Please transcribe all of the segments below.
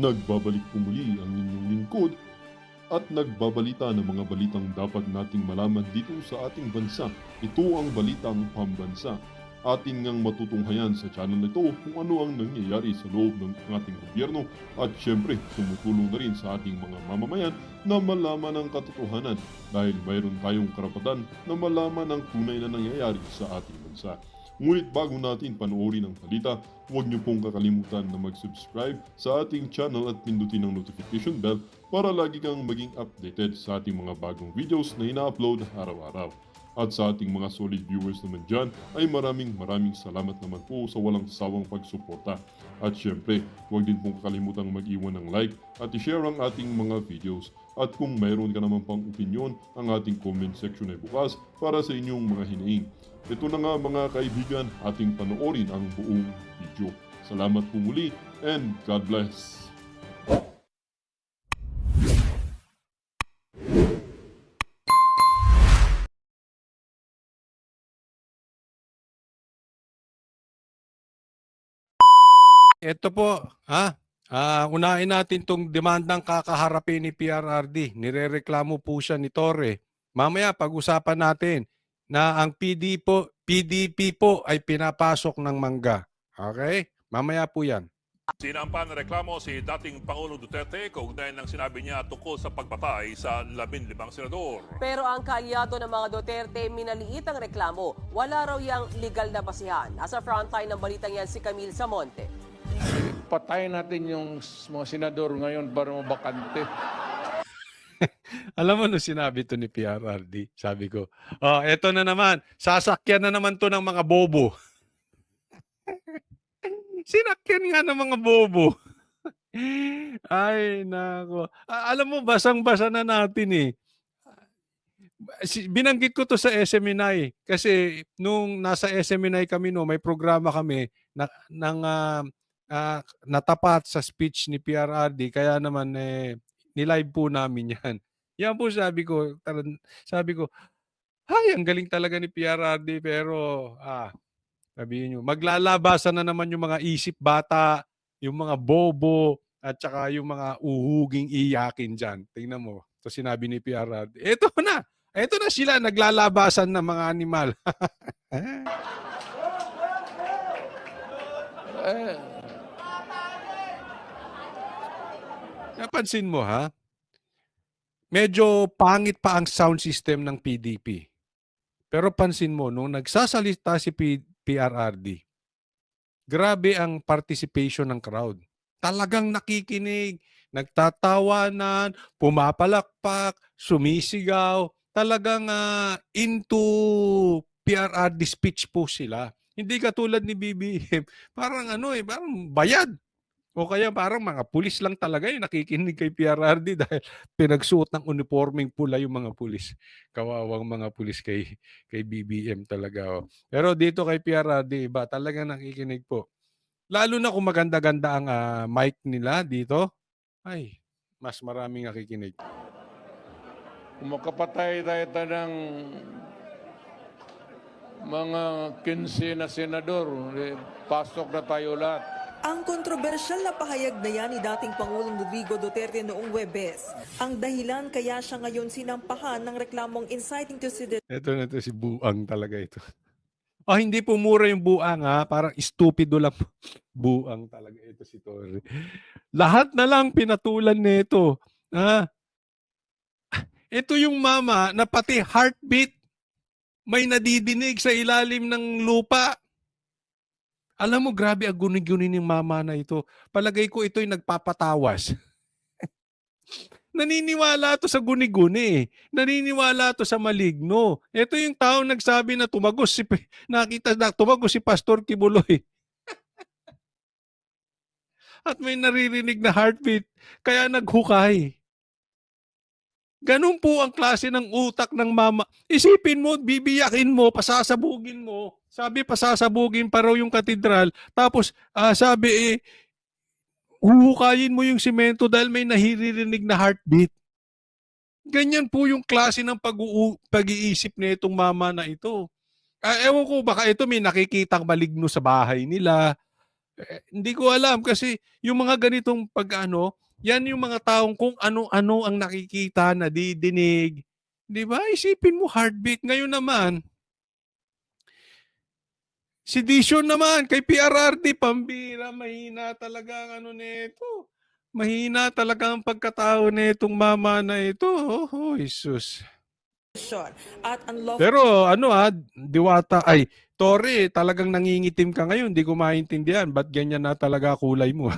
Nagbabalik po muli ang inyong lingkod at nagbabalita ng mga balitang dapat nating malaman dito sa ating bansa. Ito ang Balitang Pambansa. Ating ngang matutunghayan sa channel nito kung ano ang nangyayari sa loob ng ating gobyerno at syempre tumutulong na rin sa ating mga mamamayan na malaman ang katotohanan dahil mayroon tayong karapatan na malaman ang tunay na nangyayari sa ating bansa. Ngunit bago natin panoorin ang balita, huwag niyo pong kakalimutan na mag-subscribe sa ating channel at pindutin ang notification bell para lagi kang maging updated sa ating mga bagong videos na ina-upload araw-araw. At sa ating mga solid viewers naman dyan ay maraming salamat naman po sa walang sawang pagsuporta. At syempre, huwag din pong kakalimutan mag-iwan ng like at i-share ang ating mga videos. At kung mayroon ka naman pang opinion, ang ating comment section ay bukas para sa inyong mga hinaing. Ito na nga mga kaibigan, ating panoorin ang buong video. Salamat po muli and God bless! Ito po, unahin natin itong demandang kakaharapin ni PRRD. Nirereklamo po siya ni Torre. Mamaya pag-usapan natin na ang PDP po ay pinapasok ng mangga. Okay? Mamaya po yan. Sinampan na reklamo si dating Pangulong Duterte kaugnay ng sinabi niya tungkol sa pagpatay sa 15 senador. Pero ang kaalyado ng mga Duterte minaliit ang reklamo. Wala raw yang legal na basihan. Nasa frontline ng balitang yan si Camille Samonte. Patayin natin yung mga senador ngayon para mabakante. Alam mo nung sinabi to ni PRRD, sabi ko, eto na naman, sasakyan na naman to ng mga bobo. Sinakyan nga ng mga bobo. Ay, nako. Alam mo, basang-basa na natin eh. Binanggit ko to sa SMNI kasi nung nasa SMNI kami may programa kami natapat sa speech ni PRRD kaya naman nilive po namin yan. Yan po sabi ko, ay, ang galing talaga ni PRRD pero sabihin nyo, maglalabasan na naman yung mga isip bata, yung mga bobo, at saka yung mga uhuging iyakin dyan. Tingnan mo, ito sinabi ni PRRD. Ito na sila, naglalabasan ng mga animal. Napansin mo ha? Medyo pangit pa ang sound system ng PDP. Pero pansin mo, nung nagsasalita si PRRD, grabe ang participation ng crowd. Talagang nakikinig, nagtatawanan, pumapalakpak, sumisigaw. Talagang into PRRD speech po sila. Hindi katulad ni BBM. Parang parang bayad. O kaya parang mga pulis lang talaga yung nakikinig kay PRRD dahil pinagsuot ng uniformeng pula yung mga pulis. Kawawang mga pulis kay BBM talaga. Pero dito kay PRRD, iba talaga nakikinig po. Lalo na kung maganda-ganda ang mic nila dito, ay, mas maraming nakikinig. Kung makapatay tayo ng mga 15 na senador, pasok na tayo lahat. Ang kontrobersyal na pahayag na yan ni dating Pangulong Rodrigo Duterte noong Huwebes. Ang dahilan kaya siya ngayon sinampahan ng reklamong inciting to sedition. Ito na si Buang talaga ito. Hindi po mura yung Buang parang stupido lang. Buang talaga ito si Torre. Lahat na lang pinatulan nito. Ito yung mama na pati heartbeat may nadidinig sa ilalim ng lupa. Alam mo, grabe ang guni-guni ng mama na ito. Palagay ko ito'y nagpapatawas. Naniniwala to sa guni-guni. Naniniwala to sa maligno. Ito yung taong nagsabi na tumagos si Pastor Kibuloy. At may naririnig na heartbeat. Kaya naghukay. Ganun po ang klase ng utak ng mama. Isipin mo, bibiyakin mo, pasasabugin mo. Sabi, pasasabugin pa raw yung katedral. Tapos, sabi, huhukayin mo yung simento dahil may nahiririnig na heartbeat. Ganyan po yung klase ng pag-iisip na itong mama na ito. Ewan ko, baka ito may nakikitang maligno sa bahay nila. Hindi ko alam kasi yung mga ganitong pag-ano, yan yung mga taong kung ano-ano ang nakikita, nadidinig. 'Di ba? Isipin mo heartbeat. Ngayon naman, si Dishon naman kay PRRD, pambira, mahina talaga ang ano nito. Mahina talaga ang pagkatao nitong mama na ito. Oh, Jesus. at unlawful Pero Diwata, Tore, talagang nangingitim ka ngayon. Hindi ko maintindihan. Ba't ganyan na talaga kulay mo?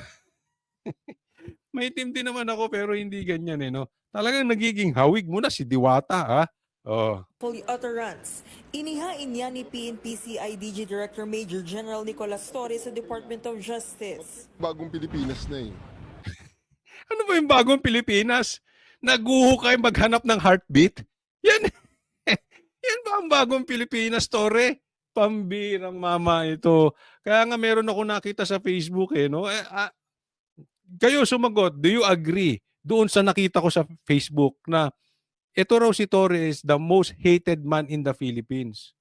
Maitim din naman ako pero hindi ganyan no? Talagang nagiging hawig mo na si Diwata, ha? Oh. utterance. Inihain niya ni PNP CIDG Director Major General Nicolas Torres sa Department of Justice. Bagong Pilipinas na eh. Ano ba yung bagong Pilipinas? Naguhukay maghanap ng heartbeat? Yan, yan ba ang bagong Pilipinas, Tore? Pambirang mama ito. Kaya nga meron ako nakita sa Facebook no? Kayo sumagot, do you agree doon sa nakita ko sa Facebook na ito raw si Torres the most hated man in the Philippines?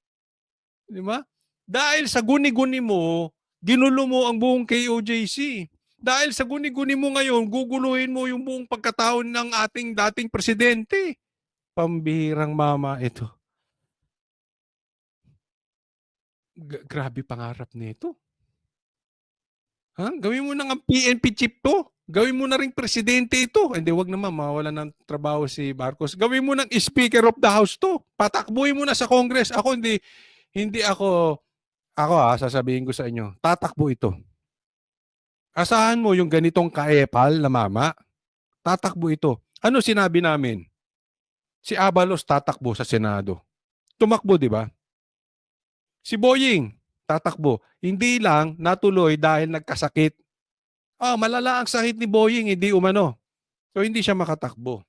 Di ba? Dahil sa guni-guni mo, ginulo mo ang buong KOJC. Dahil sa guni-guni mo ngayon, guguluhin mo yung buong pagkatao ng ating dating presidente. Pambihirang mama ito. Grabe pangarap nito. Gawin mo na ng PNP chief to. Gawin mo na ring presidente ito. Hindi, wag naman, mawala ng trabaho si Marcos. Gawin mo ng Speaker of the House to. Patakbuhin mo na sa Congress. Ako sasabihin ko sa inyo, tatakbo ito. Asahan mo yung ganitong kaepal na mama, tatakbo ito. Ano sinabi namin? Si Abalos tatakbo sa Senado. Tumakbo, di ba? Si Boying, tatakbo. Hindi lang natuloy dahil nagkasakit. Malala ang sakit ni Boying, hindi umano. So hindi siya makatakbo.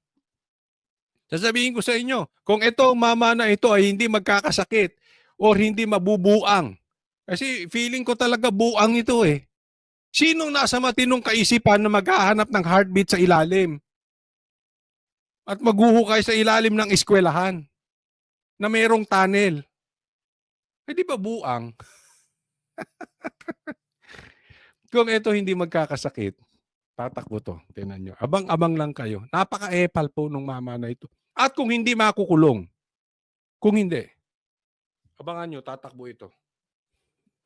Sasabihin ko sa inyo, kung itong mama na ito ay hindi magkakasakit or hindi mabubuang, kasi feeling ko talaga buang ito eh. Sinong nasa matinong kaisipan na maghahanap ng heartbeat sa ilalim? At maghuhukay sa ilalim ng eskwelahan na mayroong tunnel? Di ba buang? Kung ito hindi magkakasakit, tatakbo to. Tingnan nyo. Abang-abang lang kayo. Napaka-epal po nung mama na ito. At kung hindi makukulong, kung hindi, abangan nyo, tatakbo ito.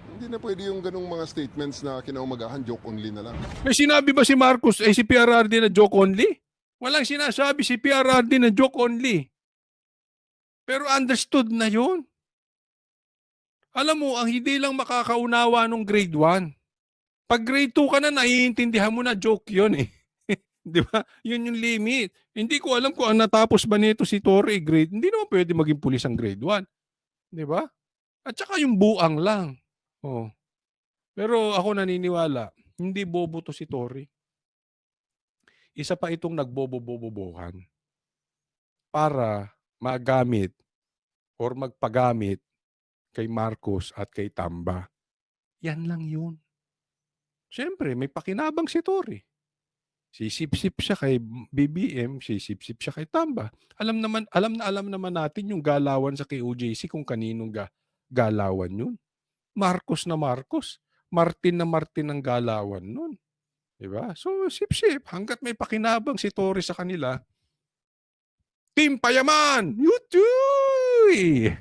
Hindi na pwede yung ganung mga statements na kinaumagahan, joke only na lang. May sinabi ba si Marcos, si PRRD na joke only? Walang sinasabi si PRRD na joke only. Pero understood na yun. Alam mo, ang hindi lang makakaunawa nung grade 1. Pag grade 2 ka na, naiintindihan mo na joke yun eh. Di ba? Yun yung limit. Hindi ko alam kung natapos ba nito si Torre grade. Hindi naman pwede maging pulis ang grade 1. Di ba? At saka yung buang lang. Pero ako naniniwala, hindi bobo to si Torre. Isa pa itong nagbobo-bobobohan para magamit or magpagamit kay Marcos at kay Tamba. Yan lang yun. Siyempre, may pakinabang si Torre. Sisip-sip siya kay BBM, sisip-sip siya kay Tamba. Alam naman natin yung galawan sa KOJC kung kaninong galawan yun. Marcos na Marcos, Martin na Martin ang galawan nun. Diba? So, sip-sip. Hanggat may pakinabang si Torre sa kanila, Team Payaman! Yutuy!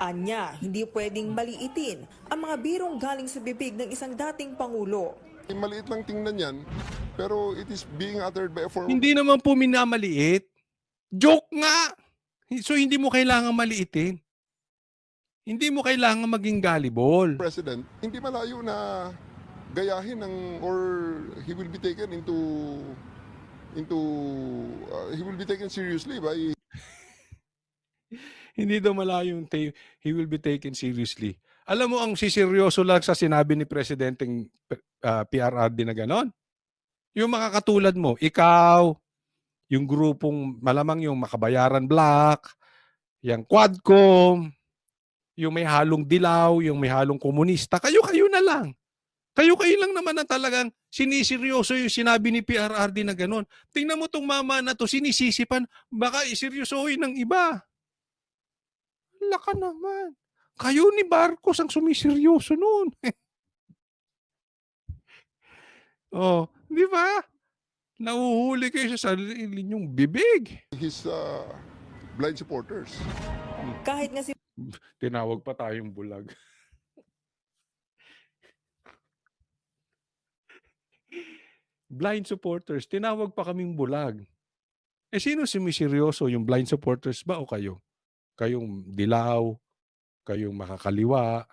Anya, hindi pwedeng maliitin ang mga birong galing sa bibig ng isang dating Pangulo. Maliit lang tingnan yan, pero it is being uttered by a form Hindi naman po minamaliit. Joke nga! So, hindi mo kailangan maliitin. Hindi mo kailangan maging gullible. president. Hindi malayo na gayahin or he will be taken he will be taken seriously by Hindi daw malayo yung he will be taken seriously. Alam mo, ang siseryoso lang sa sinabi ni Presidenteng PRRD na ganon. Yung mga katulad mo, ikaw, yung grupong malamang yung Makabayaran Black, yung Quadcom, yung may halong dilaw, yung may halong komunista, kayo-kayo na lang. Kayo-kayo lang naman na talagang siniseryoso yung sinabi ni PRRD na ganon. Tingnan mo tong mama na to, sinisisipan, baka iseryosohin ng iba. Laka naman. Kayo ni Marcos ang sumiseryoso noon. Oh, di ba? Nahuhuli kayo sa sarili ninyong bibig. his blind supporters. Kahit nga si Tinawag pa tayong bulag. Blind supporters, tinawag pa kaming bulag. Eh sino sumiseryoso, yung blind supporters ba o kayo? Kayong dilaw, kayong makakaliwa,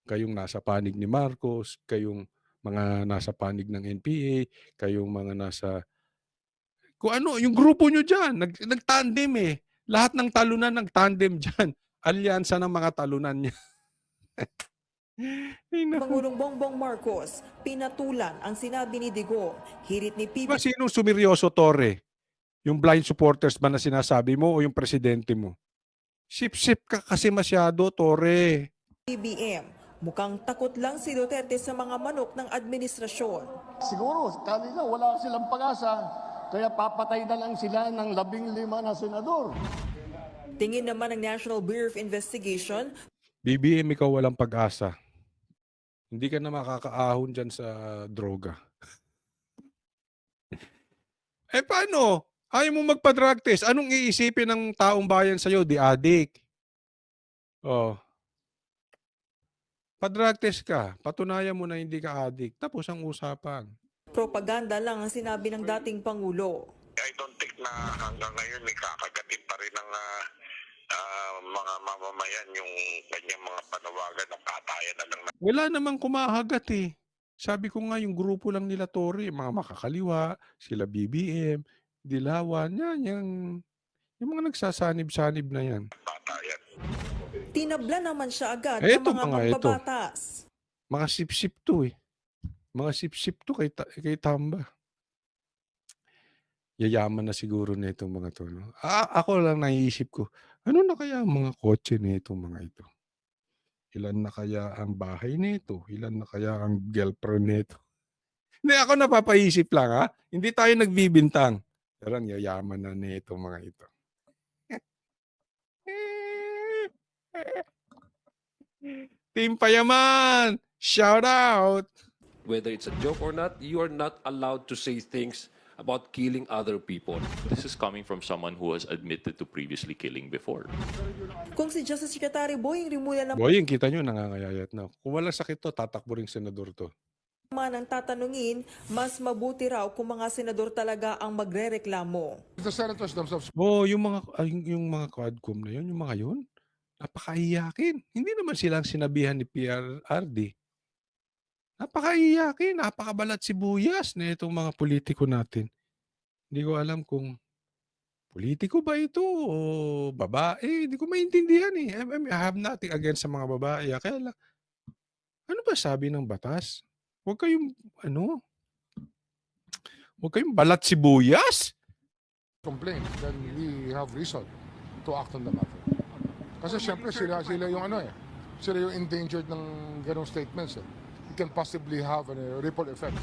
kayong nasa panig ni Marcos, kayong mga nasa panig ng NPA, kayong mga nasa... Kung ano, yung grupo nyo dyan, nag-tandem eh. Lahat ng talunan nag-tandem dyan. Alyansa ng mga talunan niya. Ay, naku. Pangulong Bongbong Marcos, pinatulan ang sinabi ni Digong. Hirit ni Diba sinong sumiryoso, Torre? Yung blind supporters ba na sinasabi mo o yung presidente mo? Sip-sip ka kasi masyado, Torre. PBM. Mukhang takot lang si Duterte sa mga manok ng administrasyon. Siguro, kanina wala silang pag-asa, kaya papatay na lang sila ng 15 na senador. Tingin naman ng National Bureau of Investigation, BBM, ikaw walang pag-asa. Hindi ka na makakaahon dyan sa droga. Eh paano? Ayaw mo magpa-drug test. Anong iisipin ng taong bayan sa'yo? Di adik. Oh. Pa-drug test ka. Patunayan mo na hindi ka adik. Tapos ang usapan. propaganda lang ang sinabi ng dating Pangulo. I don't think na hanggang ngayon may kakagatin pa rin ng mga mamamayan yung kanyang mga panawagan ng patayan na lang. Wala namang kumahagat eh. Sabi ko nga yung grupo lang nila Tory, mga makakaliwa, sila BBM, Dilawan, yan, yung mga nagsasanib-sanib na yan. Patayan. Tinabla naman siya agad ng Eto mga mga ito. mambabatas. Mga sip-sip to eh. Mga sip-sip to kay Tamba. Yayaman na siguro na itong mga to. No? Ako lang naiisip ko, ano na kaya ang mga kotse na itong mga ito? Ilan na kaya ang bahay nito? Ilan na kaya ang girlfriend nito? Hindi, ako napapaisip lang ha. Hindi tayo nagbibintang. Pero ang yayaman na itong mga ito. Team Payaman! Shout out! Whether it's a joke or not, you are not allowed to say things about killing other people. This is coming from someone who has admitted to previously killing before. Kung si Justice Secretary Boying Rimulya Boying, kita nyo, nangangayayat na. Kung walang sakit to, tatakbo ring senador to. naman ang tatanungin, mas mabuti raw kung mga senador talaga ang magrereklamo. The senators themselves. Yung mga quadcom na yun, yung mga yun, napakaiyakin. Hindi naman silang sinabihan ni PRRD. Napakaiyakin, napakabalat sibuyas na itong mga politiko natin. Hindi ko alam kung politiko ba ito o babae. Hindi ko maintindihan eh. I have nothing against sa mga babae. Kaya lang, ano ba sabi ng batas? Huwag kayong, huwag kayong balat sibuyas. Complain, then we have reason to act on the matter. Kasi syempre sila yung sila yung endangered ng ganong statements. It can possibly have a ripple effect.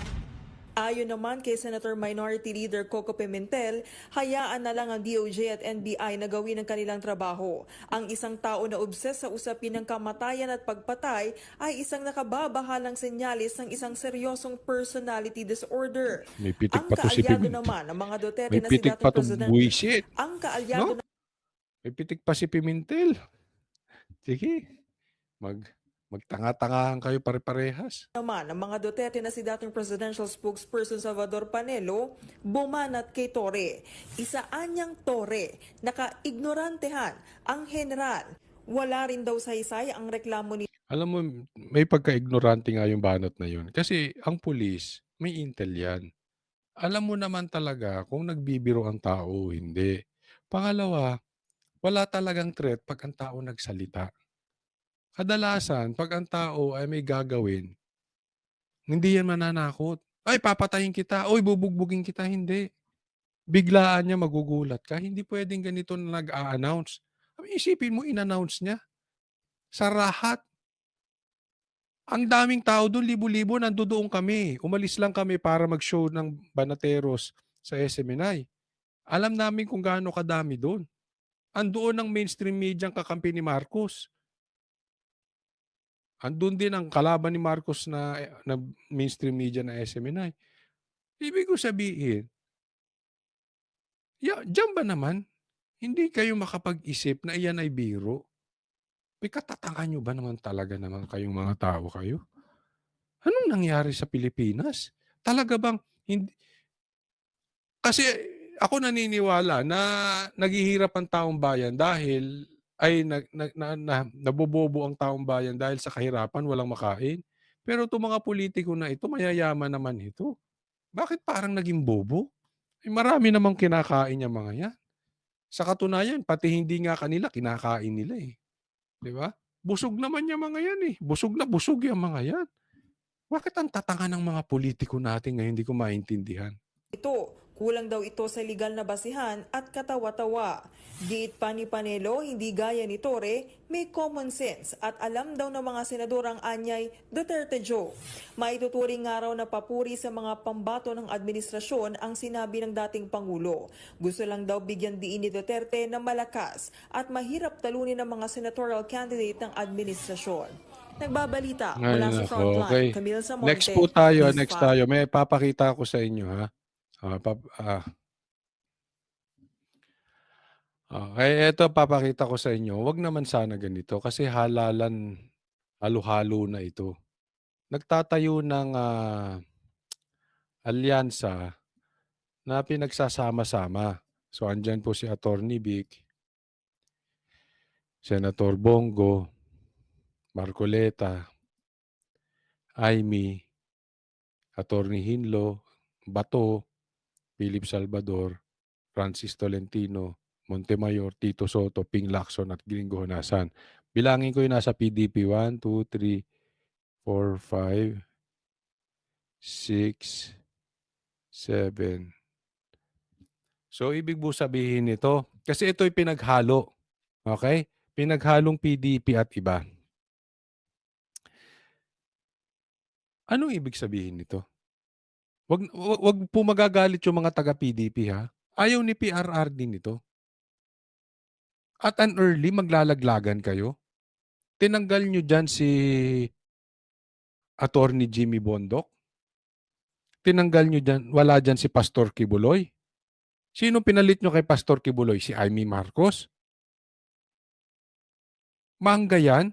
Ayon naman kay Senator Minority Leader Coco Pimentel, hayaan na lang ang DOJ at NBI na gawin ang kanilang trabaho. Ang isang tao na obses sa usapin ng kamatayan at pagpatay ay isang nakababahalang senyalis ng isang seryosong personality disorder. May pitik Ang pa to si kaalyado Pimentel. naman ng mga Duterte May na si pitik dating pa to President. buwisit. Ang kaalyado No? May pitik pa si Pimentel. Sige, magtanga-tangahan kayo pare-parehas. naman ng mga Duterte na si dating presidential spokesperson Salvador Panelo bumanat kay Torre. Isaan niyang Torre, nakaignorantehan ang general. Wala rin daw saysay ang reklamo ni Alam mo, may pagka-ignorante nga yung banat na yun. Kasi ang pulis, may intel yan. Alam mo naman talaga kung nagbibiro ang tao o hindi. Pangalawa, wala talagang threat pag ang tao nagsalita. Kadalasan, pag ang tao ay may gagawin, hindi yan mananakot. Ay, papatayin kita. Oy, bubugbugin kita. Hindi. Biglaan niya magugulat ka. Hindi pwedeng ganito na nag-a-announce. Isipin mo, in-announce niya. Sa rahat. Ang daming tao doon, libo-libo, nandoon kami. Umalis lang kami para mag-show ng Banateros sa SMNI. Alam namin kung gaano kadami doon. Andoon ang mainstream media ang kakampi ni Marcos. Andun din ang kalaban ni Marcos na mainstream media na SMNI. Ibig ko sabihin, diyan ba naman, hindi kayo makapag-isip na iyan ay biro? May katatangan nyo ba naman talaga naman kayong mga tao kayo? Anong nangyari sa Pilipinas? Talaga bang hindi kasi ako naniniwala na naghihirap ang taong bayan dahil ay nabobobo ang taong bayan dahil sa kahirapan, walang makain. Pero 'tong mga politiko na ito, mayayaman naman ito. Bakit parang naging bobo? Eh, marami namang kinakain yang mga 'yan. Sa katunayan, pati hindi nga kanila, kinakain nila, eh. 'Di ba? Busog naman yang mga 'yan, eh. Busog na busog yang mga 'yan. Bakit ang tatanga ng mga politiko natin ngayon, hindi ko maintindihan. Ito, kulang daw ito sa legal na basihan at katawa-tawa. Giit pa ni Panelo, hindi gaya ni Torre, may common sense at alam daw ng mga senador ang anyay Duterte joke. Maituturing nga raw na papuri sa mga pambato ng administrasyon ang sinabi ng dating Pangulo. Gusto lang daw bigyan diin ni Duterte na malakas at mahirap talunin ng mga senatorial candidate ng administrasyon. Nagbabalita mula sa Frontline, Okay. Camille Samonte. Next po tayo, News next 5. tayo. May papakita ko sa inyo, ha? Okay, eto papakita ko sa inyo. Wag naman sana ganito kasi halalan, halo-halo na ito. Nagtatayo ng alyansa na pinagsasama-sama. So, andyan po si Attorney Vic, Senator Bongo, Marcoleta, Amy, Attorney Hinlo, Bato, Philip Salvador, Francis Tolentino, Montemayor, Tito Soto, Ping Lacson at Gringo Honasan. Bilangin ko yung nasa PDP. 1, 2, 3, 4, 5, 6, 7. So, ibig po sabihin nito, kasi ito'y pinaghalo. Okay? Pinaghalong PDP at iba. Anong ibig sabihin nito? Wag po magagalit yung mga taga-PDP, ha? Ayaw ni PRRD nito. At an early, maglalaglagan kayo. Tinanggal nyo dyan si Attorney Jimmy Bondoc. Tinanggal nyo dyan, wala dyan si Pastor Kibuloy. Sino pinalit nyo kay Pastor Kibuloy? Si Amy Marcos? Mangga yan?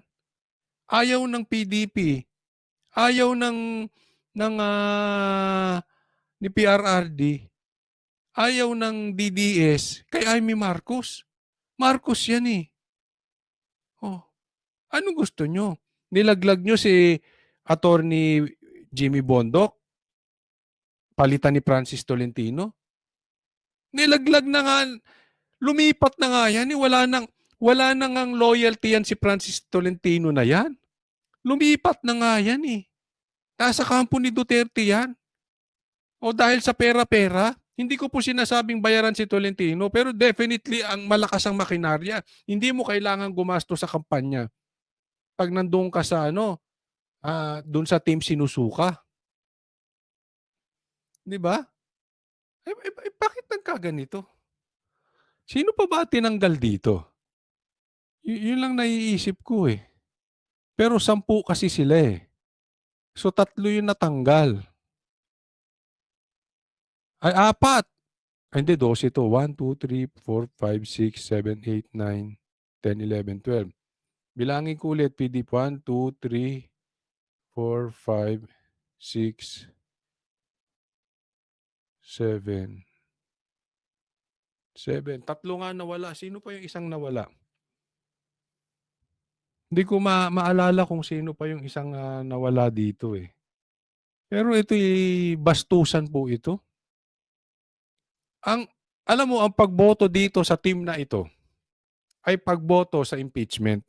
Ayaw ng PDP. Ayaw ni PRRD. Ayaw ng DDS kay Amy Marcos. Marcos yan, eh. Oh. Anong gusto nyo? Nilaglag nyo si Attorney Jimmy Bondoc? Palitan ni Francis Tolentino? Nilaglag na nga, lumipat na nga yan. Wala nang ang loyalty yan si Francis Tolentino na yan. Lumipat na nga yan, eh. Nasa kampo ni Duterte yan. O dahil sa pera-pera, hindi ko po sinasabing bayaran si Tolentino, pero definitely ang malakas ang makinarya. Hindi mo kailangan gumasto sa kampanya. Pag nandoon ka sa doon sa team sinusuka. 'Di ba? Bakit nagkaganito? Sino pa ba tinanggal dito? Yun lang naiisip ko, eh. Pero 10 kasi sila, eh. So 3 yung natanggal. Ay, 4. Ay, hindi, 12 ito. 1, 2, 3, 4, 5, 6, 7, 8, 9, 10, 11, 12. Bilangin ko ulit, PDP. 1, 2, 3, 4, 5, 6, 7. 7. 3 nga nawala. Sino pa yung isang nawala? Hindi ko maalala kung sino pa yung isang nawala dito, eh. Pero ito'y bastusan po ito. Alam mo, ang pagboto dito sa team na ito ay pagboto sa impeachment.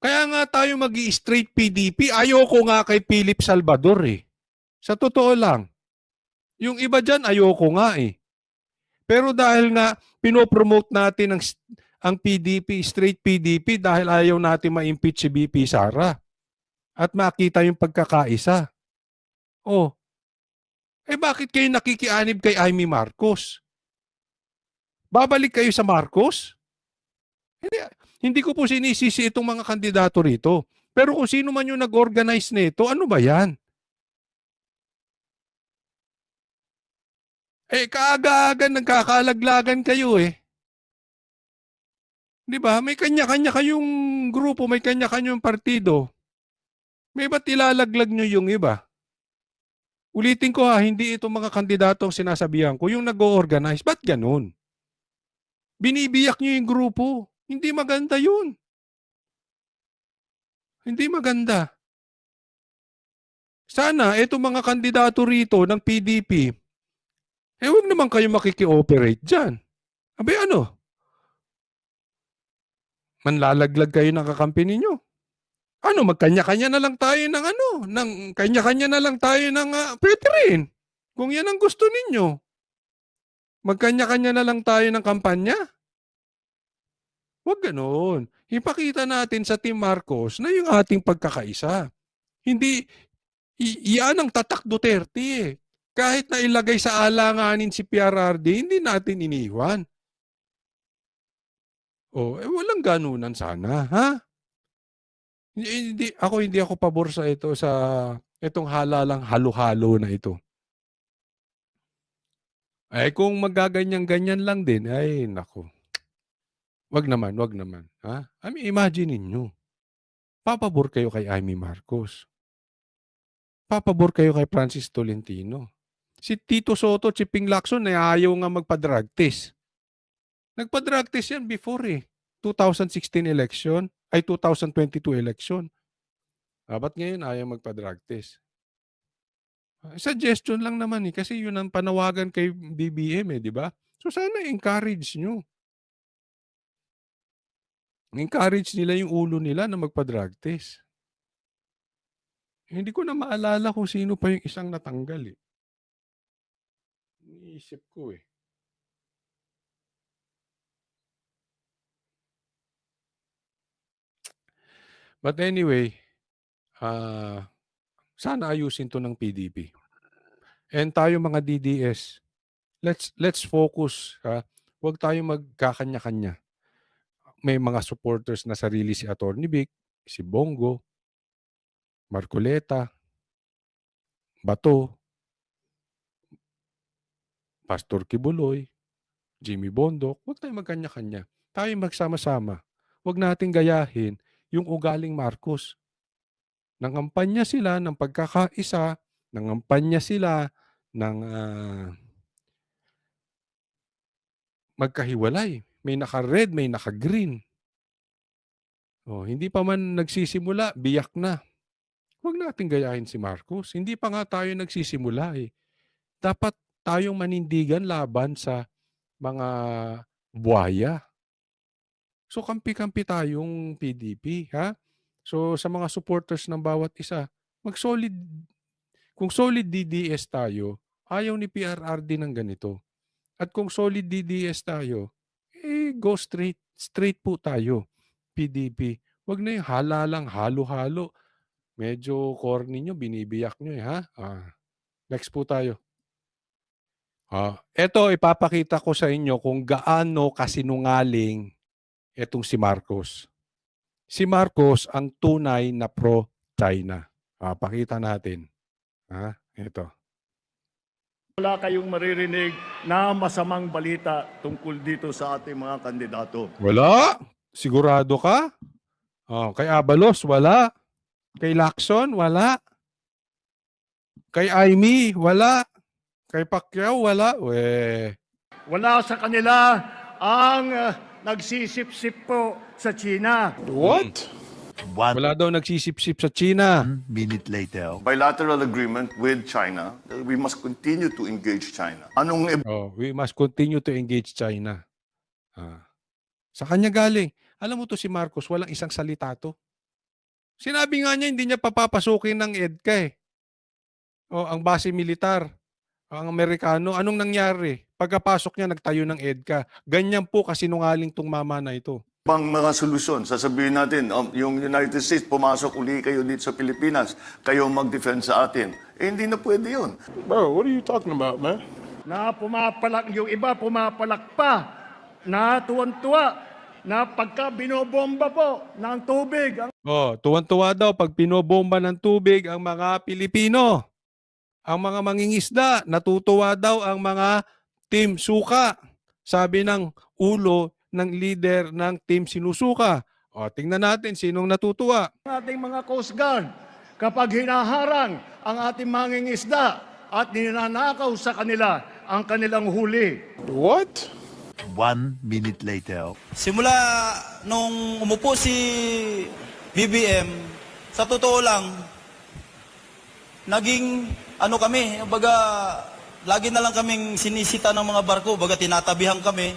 Kaya nga tayo mag-i-straight PDP. Ayoko nga kay Philip Salvador, eh. Sa totoo lang. Yung iba dyan, ayoko nga, eh. Pero dahil nga pinopromote natin ang PDP, straight PDP, dahil ayaw natin ma-impeach si BP Sara. At makita yung pagkakaisa. Oh. Eh bakit kayo nakikianib kay Amy Marcos? Babalik kayo sa Marcos? Hindi ko po sinisisi itong mga kandidato rito. Pero kung sino man yung nag-organize nito, ano ba yan? Kaaga-aga nagkakaalaglagan kayo eh. Di ba? May kanya-kanya kayong grupo, may kanya-kanyang partido. May ba't ilalaglag nyo yung iba? Ulitin ko hindi ito mga kandidatong sinasabihan ko, yung nag-o-organize. Ba't ganun? Binibiyak nyo yung grupo. Hindi maganda yun. Hindi maganda. Sana, itong mga kandidato rito ng PDP, huwag naman kayo makiki-operate dyan. Abay ano? Manlalaglag kayo ng kakampi ninyo. Ano, magkanya-kanya na lang tayo ng kanya-kanya na lang tayo ng, pwede rin. Kung yan ang gusto ninyo. Magkanya-kanya na lang tayo ng kampanya. Huwag ganoon. Ipakita natin sa Team Marcos na yung ating pagkakaisa. Hindi, iyan ang tatak Duterte eh. Kahit na ilagay sa alanganin si PRRD, hindi natin iniwan. Walang ganunan sana, ha? Hindi ako pabor sa itong halalang halo-halo na ito. Kung magaganyan-ganyan lang din, nako. Wag naman. Ha? Imagine ninyo. Papabor kayo kay Amy Marcos. Papabor kayo kay Francis Tolentino. Si Tito Soto, si Ping Lacson, ayaw nga magpa-drug test. Nagpa-drug test yan before 2016 election, 2022 election. Ba't ngayon ayaw magpa-drug test? Suggestion lang naman kasi yun ang panawagan kay BBM di ba? So sana encourage nyo. Encourage nila yung ulo nila na magpa-drug test. Hindi ko na maalala kung sino pa yung isang natanggal Iniisip ko But anyway, sana ayusin to ng PDP. And tayo mga DDS, let's focus. Huwag tayo magkakanya-kanya. May mga supporters na sarili si Atty. Vic, si Bongo, Marcoleta, Bato, Pastor Kibuloy, Jimmy Bondoc. Huwag tayo magkanya-kanya. Tayo magsama-sama. Huwag nating gayahin yung ugaling Marcos. Nangampanya sila ng pagkakaisa, nangampanya sila ng magkahiwalay. May naka-red, may naka-green. Hindi pa man nagsisimula, biyak na. Huwag natin gayahin si Marcos. Hindi pa nga tayo nagsisimula Dapat tayong manindigan laban sa mga buhaya. So kampi-kampi tayong PDP, ha? So sa mga supporters ng bawat isa, kung solid DDS tayo, ayaw ni PRRD ng ganito. At kung solid DDS tayo, go straight po tayo, PDP. Huwag na yung halalang halo-halo. Medyo corny nyo, binibiyak nyo ha? Next po tayo. Ito, ipapakita ko sa inyo kung gaano kasinungaling itong si Marcos. Si Marcos ang tunay na pro-China. Pakita natin. Ito. Wala kayong maririnig na masamang balita tungkol dito sa ating mga kandidato. Wala? Sigurado ka? Kay Abalos, wala. Kay Lacson, wala. Kay Amy, wala. Kay Pacquiao, wala. Wala sa kanila ang nagsisip-sip po sa China. What? Wala daw nagsisip-sip sa China. Minute later. Bilateral agreement with China, we must continue to engage China. We must continue to engage China. Sa kanya galing. Alam mo to si Marcos, walang isang salita to. Sinabi nga niya, hindi niya papapasukin ng EDCA ang base militar. Ang Amerikano, anong nangyari? Pagkapasok niya, nagtayo ng EDCA. Ganyan po kasinungaling tong mama na ito. Pang mga solusyon, sasabihin natin, yung United States, pumasok uli kayo dito sa Pilipinas, kayo mag-defend sa atin. Hindi na pwede yun. Bro, what are you talking about, man? Na pumapalak, yung iba pumapalak pa, na tuwan-tuwa, na pagka binobomba po ng tubig. Tuwan-tuwa daw pag binobomba ng tubig ang mga Pilipino. Ang mga mangingisda, natutuwa daw ang mga Team Suka. Sabi ng ulo ng leader ng Team Sinusuka. O, tingnan natin sinong natutuwa. Ating mga Coast Guard, kapag hinaharang ang ating mangingisda at ninanakaw sa kanila ang kanilang huli. What? 1 minute later. Simula nung umupo si BBM, sa totoo lang, naging kami, baga lagi na lang kaming sinisita ng mga barko, baga tinatabihan kami.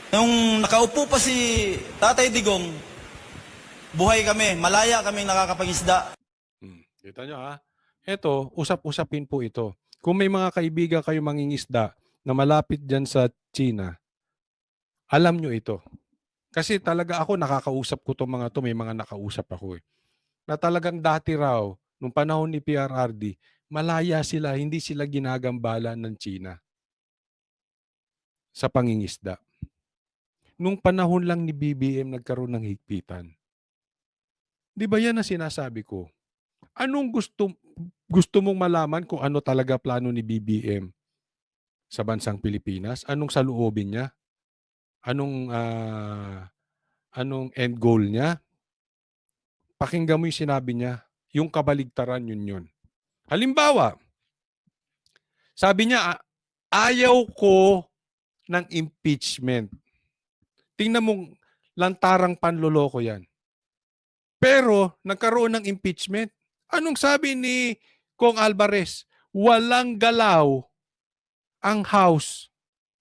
Nung nakaupo pa si Tatay Digong, buhay kami, malaya kaming nakakapangisda. Kita nyo ha? Ito, usap-usapin po ito. Kung may mga kaibigan kayo mangingisda na malapit dyan sa China, alam nyo ito. Kasi talaga ako, nakakausap ko itong mga to, may mga nakausap ako na talagang dati raw, nung panahon ni PRRD, malaya sila, hindi sila ginagambala ng China sa pangingisda. Nung panahon lang ni BBM nagkaroon ng higpitan. Di ba yan ang sinasabi ko? Anong gusto mong malaman kung ano talaga plano ni BBM sa bansang Pilipinas? Anong saloobin niya? Anong end goal niya? Pakinggan mo yung sinabi niya. Yung kabaligtaran yun. Halimbawa, sabi niya, ayaw ko ng impeachment. Tingnan mong lantarang panloloko yan. Pero nagkaroon ng impeachment. Anong sabi ni Kong Alvarez? Walang galaw ang House,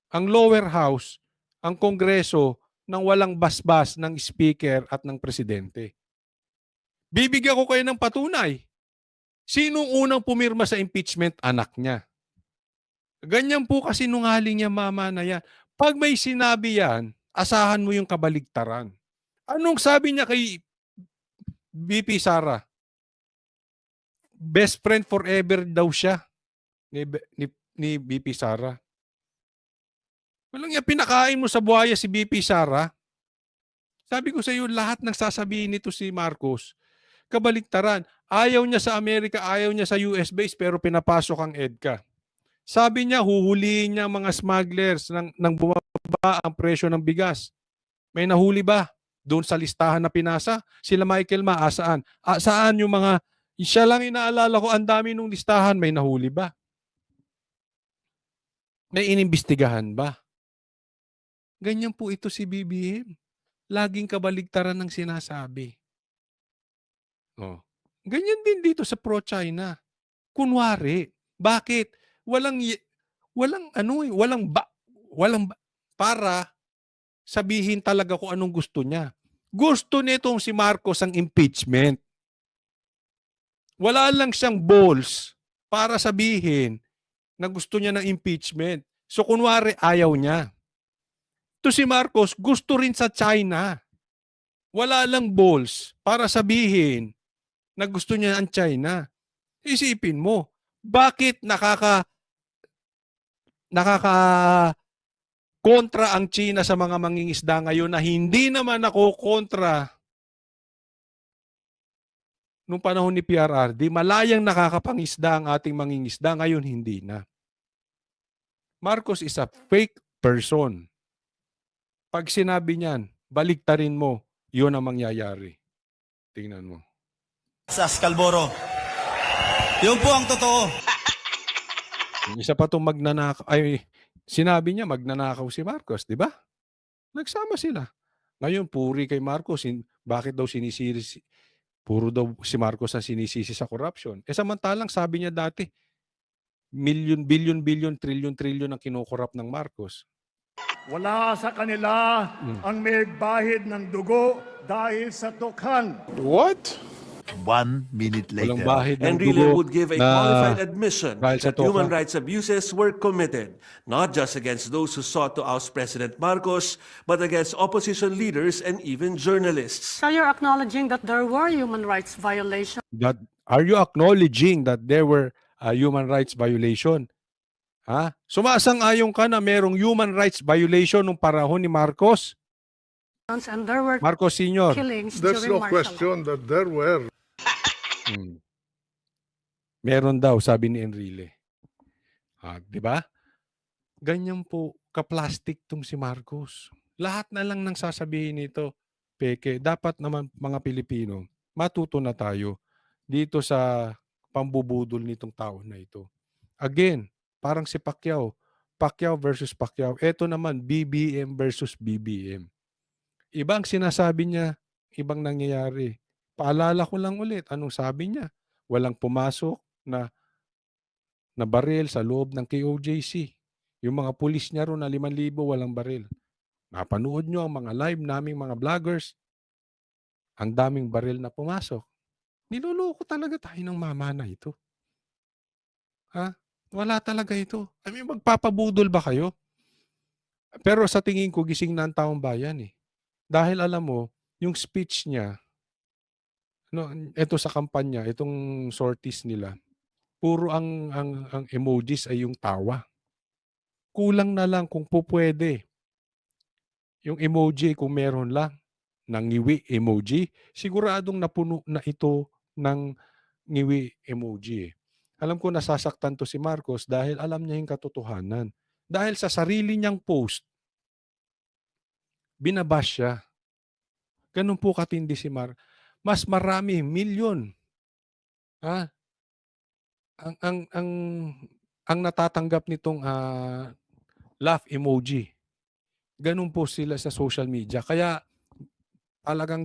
ang lower house, ang Kongreso nang walang basbas ng Speaker at ng Presidente. Bibigyan ko kayo ng patunay. Sinong unang pumirma sa impeachment? Anak niya. Ganyan po kasi nungaling niya mama na yan. Pag may sinabi yan, asahan mo yung kabaligtaran. Anong sabi niya kay BP Sara? Best friend forever daw siya ni BP Sara. Walang niya pinakain mo sa buhaya si BP Sara. Sabi ko sa iyo, lahat ng sasabihin nito si Marcos, kabaligtaran. Ayaw niya sa Amerika, ayaw niya sa US base, pero pinapasok ang EDCA. Sabi niya, huhulihin niya mga smugglers nang bumaba ang presyo ng bigas. May nahuli ba? Doon sa listahan na pinasa? Sila Michael Ma, asaan? Saan yung mga, siya lang inaalala ko, ang dami nung listahan, may nahuli ba? May inimbestigahan ba? Ganyan po ito si BBM. Laging kabaligtaran ng sinasabi. Oh. Ganyan din dito sa pro-China. Kunwari, bakit? Walang para sabihin talaga kung anong gusto niya. Gusto nitong si Marcos ang impeachment. Wala lang siyang balls para sabihin na gusto niya ng impeachment. So kunwari ayaw niya. To si Marcos gusto rin sa China. Wala lang balls para sabihin na gusto niya ang China. Isipin mo, bakit kontra ang China sa mga mangingisda ngayon na hindi naman ako kontra nung panahon ni PRRD, malayang nakakapangisda ang ating mangingisda, ngayon hindi na. Marcos is a fake person. Pag sinabi niyan, baliktarin mo, yun ang mangyayari. Tingnan mo. Sa Scalboro. Yun po ang totoo. Isa pa itong magnanakaw, sinabi niya magnanakaw si Marcos, di ba? Nagsama sila. Ngayon, puri kay Marcos, bakit daw sinisiri, puro daw si Marcos ang sinisisi sa corruption. Samantalang sabi niya dati, billion, trillion ang kinukorrupt ng Marcos. Wala sa kanila ang may bahid ng dugo dahil sa tukhan. What? 1 minute later. Walang bahid ng Enrile dugo would give a na qualified admission dahil sa that human tukha. rights abuses were committed, not just against those who sought to oust President Marcos, but against opposition leaders and even journalists. So you're acknowledging that there were human rights violations? Are you acknowledging that there were human rights violation? Ha? Sumasang-ayon ka na merong human rights violation nung panahon ni Marcos? And there were Marcos Sr. killings There's during no martial question that there were. Meron daw, sabi ni Enrile. Di ba? Ganyan po ka-plastic tong si Marcos. Lahat na lang nang sasabihin nito, peke. Dapat naman mga Pilipino, matuto na tayo dito sa pambubudol nitong tao na ito. Again, parang si Pacquiao. Pacquiao versus Pacquiao. Ito naman, BBM versus BBM. Ibang sinasabi niya, ibang nangyayari. Paalala ko lang ulit, anong sabi niya? Walang pumasok na baril sa loob ng KOJC. Yung mga pulis niya ron na 5,000 walang baril. Napanood nyo ang mga live naming mga vloggers. Ang daming baril na pumasok. Niloloko talaga tayo ng mama na ito. Ha? Wala talaga ito. I mean, magpapabudol ba kayo? Pero sa tingin ko, gising na ang taong bayan eh. Dahil alam mo, yung speech niya, ito sa kampanya, itong sorties nila, puro ang emojis ay yung tawa. Kulang na lang kung pupwede. Yung emoji kung meron lang, nangiwi emoji, siguradong napuno na ito ng ngiwi emoji. Alam ko nasasaktan to si Marcos dahil alam niya yung katotohanan. Dahil sa sarili niyang post, binabash siya. Ganun po katindi si mas marami, milyon. Ha? Ang natatanggap nitong laugh emoji. Ganun po sila sa social media. Kaya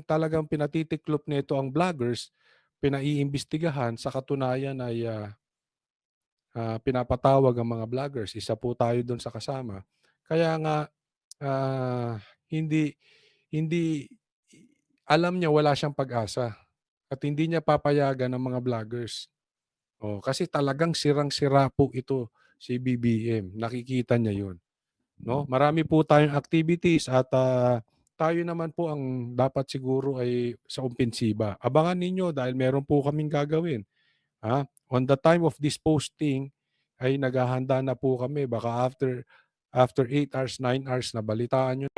talagang pinatitiklop nito ang vloggers, pinaiimbestigahan, sa katunayan ay pinapatawag ang mga vloggers. Isa po tayo doon sa kasama. Kaya nga hindi alam niya wala siyang pag-asa at hindi niya papayagan ng mga vloggers. Kasi talagang sirang-sira po ito si BBM. Nakikita niya 'yun. No? Marami po tayong activities at tayo naman po ang dapat siguro ay sa umpensiba. Abangan ninyo dahil meron po kaming gagawin. On the time of this posting ay naghahanda na po kami. Baka after 8 hours, 9 hours na balitaan nyo.